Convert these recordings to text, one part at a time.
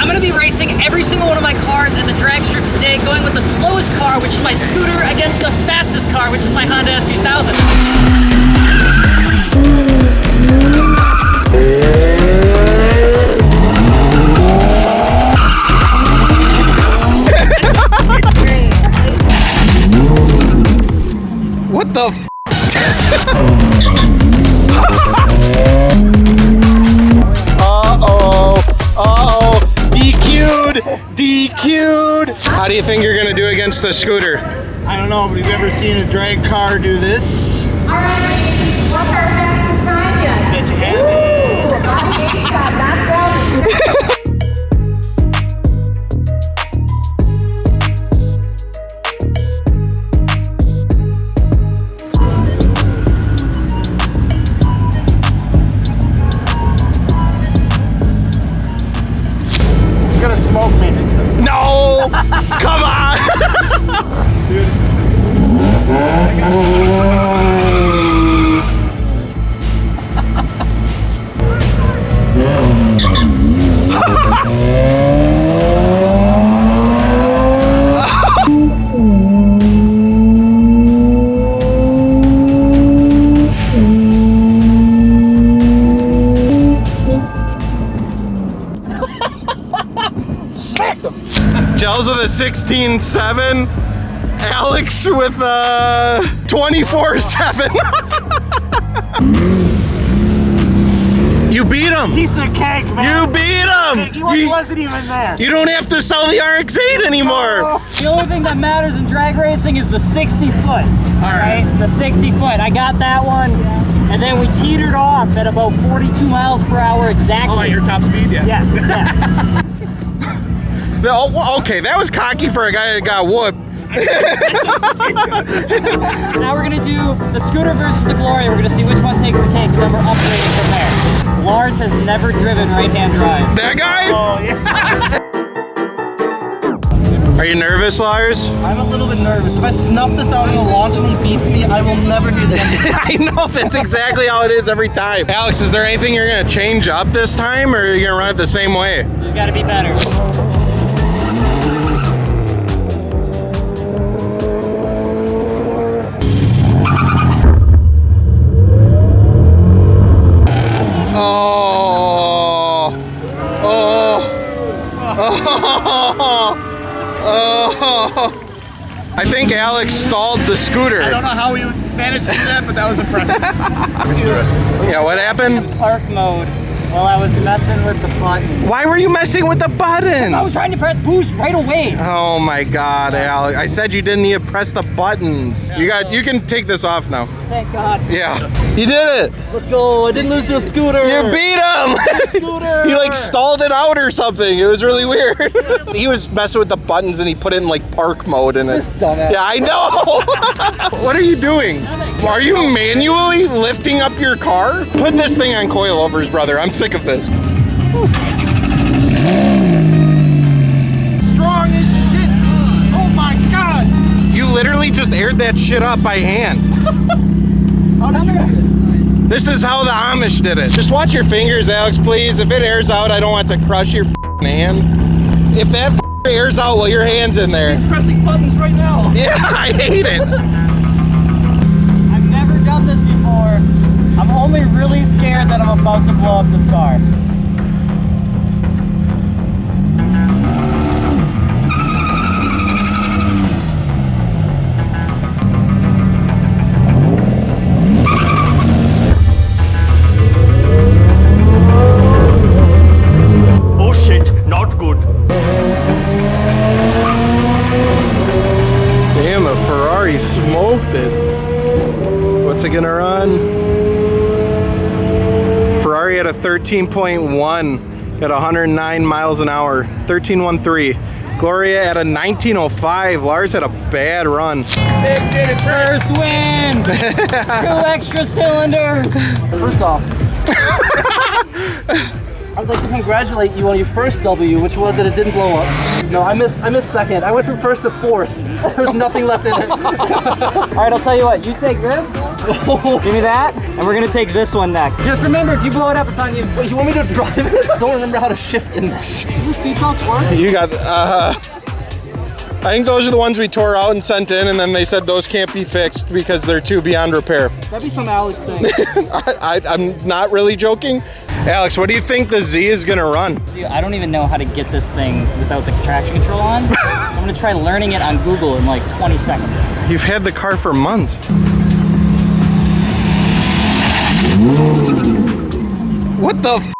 I'm gonna be racing every single one of my cars at the drag strip today, going with the slowest car, which is my scooter, against the fastest car, which is my Honda S2000. What the f? Uh-oh. DQ'd. How do you think you're gonna do against the scooter? I don't know, but have you ever seen a drag car do this? Alright, what's our fastest time yet? Bet you have smoke me. No! Come on! Gels with a 16.7, Alex with a 24.7. You beat him. Piece of cake, man. You beat him. He wasn't even there. You don't have to sell the RX-8 anymore. The only thing that matters in drag racing is the 60 foot. All right, the 60 foot. I got that one, and then we teetered off at about 42 miles per hour exactly. Oh, at your top speed, yeah. Yeah. Oh, okay, that was cocky for a guy that got whooped. Now we're gonna do the scooter versus the Gloria. We're gonna see which one takes the cake, and then we're upgrading from there. Lars has never driven right-hand drive. That guy? Oh, yeah. Are you nervous, Lars? I'm a little bit nervous. If I snuff this out in a launch and he beats me, I will never hear the end of it. I know, that's exactly how it is every time. Alex, is there anything you're gonna change up this time, or are you gonna run it the same way? Just gotta be better. I think Alex stalled the scooter. I don't know how he managed to do that, but that was impressive. Yeah, what happened? Park mode while I was messing with the button. Why were you messing with the buttons? I was trying to press boost right away. Oh my God, Alex! I said you didn't need to press the buttons. You can take this off now. Thank God. Yeah, you did it. Let's go. I didn't lose to a scooter. You beat him. Scooter. He like stalled it out or something. It was really weird. He was messing with the buttons and he put it in like park mode and it. Dumbass. Yeah, I know. What are you doing? Are you manually lifting up your car? Put this thing on coilovers, brother. I'm sick of this. Strong as shit. Oh my God. You literally just aired that shit up by hand. How did you do this? This is how the Amish did it. Just watch your fingers, Alex, please. If it airs out, I don't want to crush your hand. If that airs out while your hand's in there. He's pressing buttons right now. Yeah, I hate it. I've never done this before. I'm only really scared that I'm about to blow up this car. Oh shit, not good. Damn, a Ferrari smoked it. What's it gonna run? Ferrari at a 13.1 at 109 miles an hour. 13.13. Gloria at a 19.05. Lars had a bad run. First win! 2 extra cylinder! First off, I'd like to congratulate you on your first W, which was that it didn't blow up. No, I missed second. I went from first to fourth. There was nothing left in it. Alright, I'll tell you what, you take this. Give me that. And we're gonna take this one next. Just remember, if you blow it up, it's on you. Wait, you want me to drive it? I don't remember how to shift in this. Do the seatbelts work? You got, I think those are the ones we tore out and sent in, and then they said those can't be fixed because they're too beyond repair. That'd be some Alex thing. I'm not really joking. Alex, what do you think the Z is gonna run? Dude, I don't even know how to get this thing without the traction control on. I'm gonna try learning it on Google in like 20 seconds. You've had the car for months. What the f?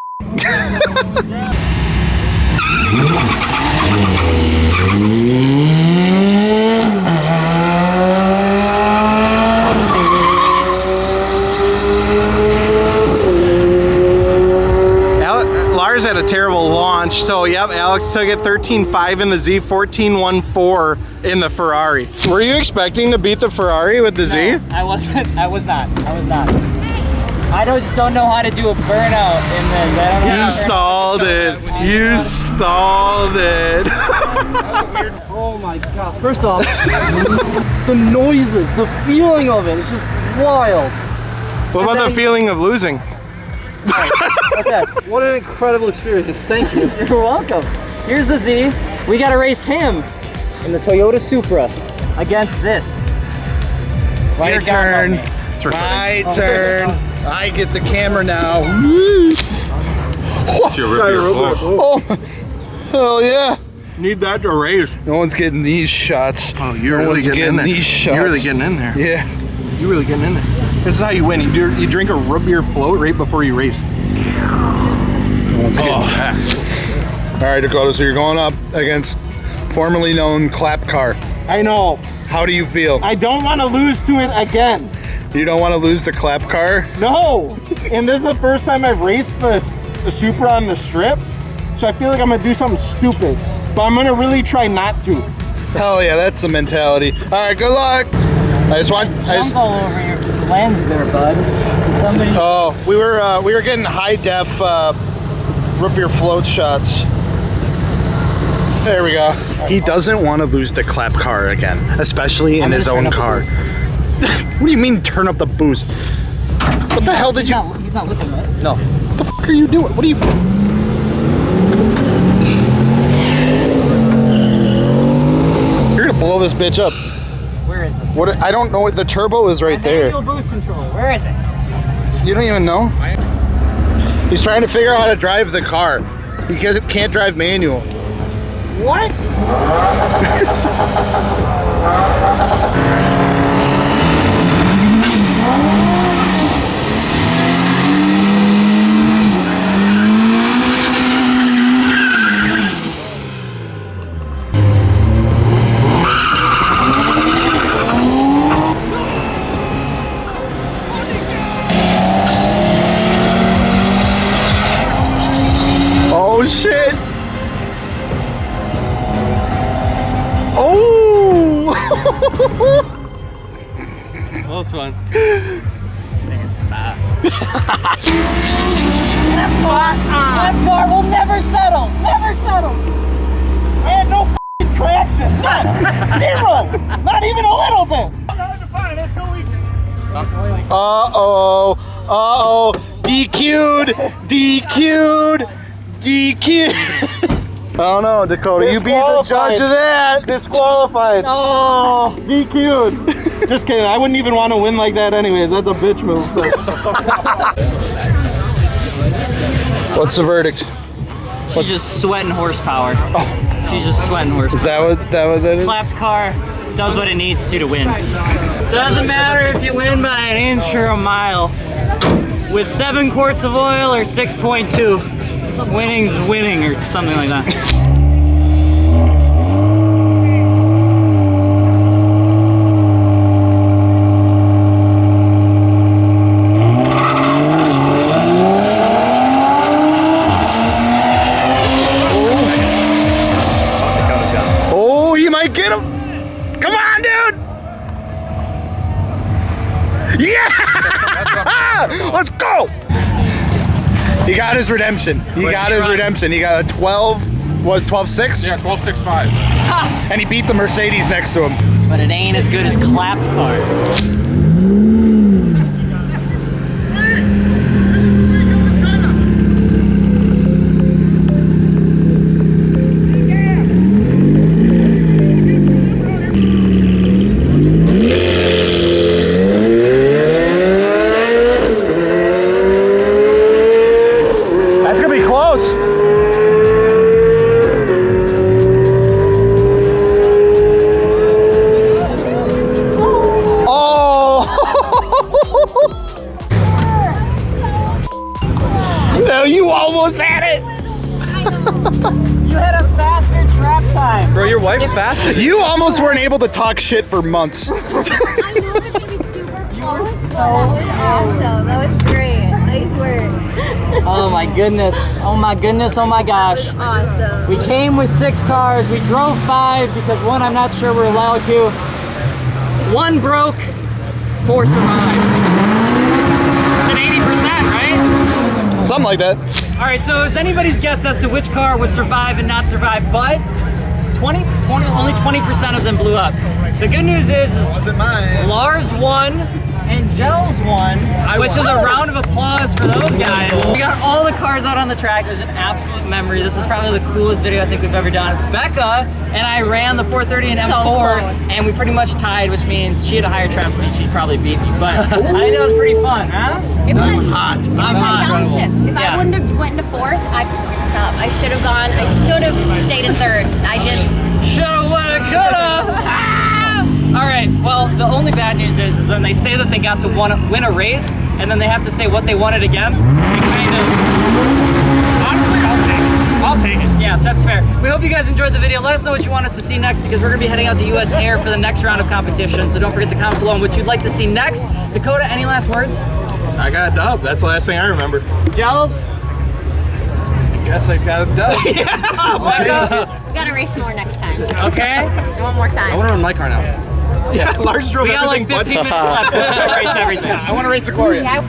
Lars had a terrible launch, so yep, Alex took it 13.5 in the Z, 14.14 in the Ferrari. Were you expecting to beat the Ferrari with the Z? No, I wasn't. I was not. I just don't know how to do a burnout in this. I don't know. You stalled it. You stalled it. Oh my god. First off, the noises, the feeling of it, it's just wild. What about the feeling of losing? Okay, what an incredible experience. Thank you. You're welcome. Here's the Z. We gotta race him in the Toyota Supra against this. My turn. My turn. I get the camera now. Oh, hell yeah. Need that to race. No one's getting these shots. Oh, you're No really one's getting in there. these shots. You're really getting in there. Yeah. You're really getting in there. This is how you win. You drink a root beer float right before you race. No one's getting All right, Dakota, so you're going up against formerly known Clap Car. I know. How do you feel? I don't want to lose to it again. You don't want to lose the Clap Car? No. And this is the first time I've raced the Supra on the strip, so I feel like I'm going to do something stupid. But I'm going to really try not to. Hell yeah, that's the mentality. All right, good luck. Jump all over your lens there, bud. Somebody. Oh, we were getting high def root beer float shots. There we go. He doesn't want to lose the Clap Car again, especially in his own car. What do you mean turn up the boost? What the hell did you? He's not looking at it. No. What the fuck are you doing? What are you? You're gonna blow this bitch up. Where is it? What? I don't know what the turbo is right there. Manual boost control. Where is it? You don't even know? He's trying to figure out how to drive the car. He can't drive manual. What? Oh shit! Oh! That was fun. I think it's fast. That car will never settle. Never settle. I had no f***ing traction. None. Zero. Not even a little bit. Uh-oh. Uh-oh. DQ'd. DQ'd. DQ'd. I don't know, Dakota. You beat the judge of that. Disqualified. Oh. DQ'd. Just kidding. I wouldn't even want to win like that anyways. That's a bitch move. What's the verdict? She's just sweating horsepower. Oh. She's just sweating horsepower. Is that what that is? Clapped car does what it needs to win. Doesn't matter if you win by an inch or a mile. With 7 quarts of oil or 6.2. Winning's winning or something like that. Oh, he might get him. Come on, dude. Yeah! Let's go. He got his redemption. He got his redemption. He got a 12.6? Yeah, 12.65. And he beat the Mercedes next to him. 12.65. 12.65. But it ain't as good as Clapped car. He got his redemption. He got a 12.6? Yeah, 12.65. And he beat the Mercedes next to him. But it ain't as good as Clapped car. But it ain't as good as Clapped car. You had a faster trap time. Bro, your wife's faster. You almost weren't able to talk shit for months. I know that maybe super close, but that was awesome. That was great. Nice work. Oh my goodness. Oh my goodness. Oh my gosh. Awesome. We came with 6 cars. We drove 5 because 1 I'm not sure we're allowed to. 1 broke, 4 survived. It's an 80%, right? Something like that. All right, so it's anybody's guess as to which car would survive and not survive, but only 20% of them blew up. The good news is Wasn't mine. Lars won and Gels won, which is a round of applause for those guys. We got all the cars out on the track. It was an absolute memory. This is probably the coolest video I think we've ever done. Bekah and I ran the 430 and M4, close. and we pretty much tied, which means she had a higher trap speed. She'd probably beat me, but I think that was pretty fun, huh? It was hot. It was I'm a hot. downshift. If Yeah. I wouldn't have went into 4th, I fucked up. I should have gone. I should have stayed in 3rd. I just. Shoulda, woulda, coulda. All right, well, the only bad news is when they say that they got to win a race, and then they have to say what they won it against, it kind of... Honestly, I'll take it. Yeah, that's fair. We hope you guys enjoyed the video. Let us know what you want us to see next, because we're going to be heading out to US Air for the next round of competition, so don't forget to comment below on what you'd like to see next. Dakota, any last words? I got a dub. That's the last thing I remember. Gels? Guess I got it done. Becca? We gotta race more next time. Okay. One more I time. want to run my car now. Yeah, Lars drove We got like everything 15 minutes left, so let's race everything. I want to race the Gloria. Yeah.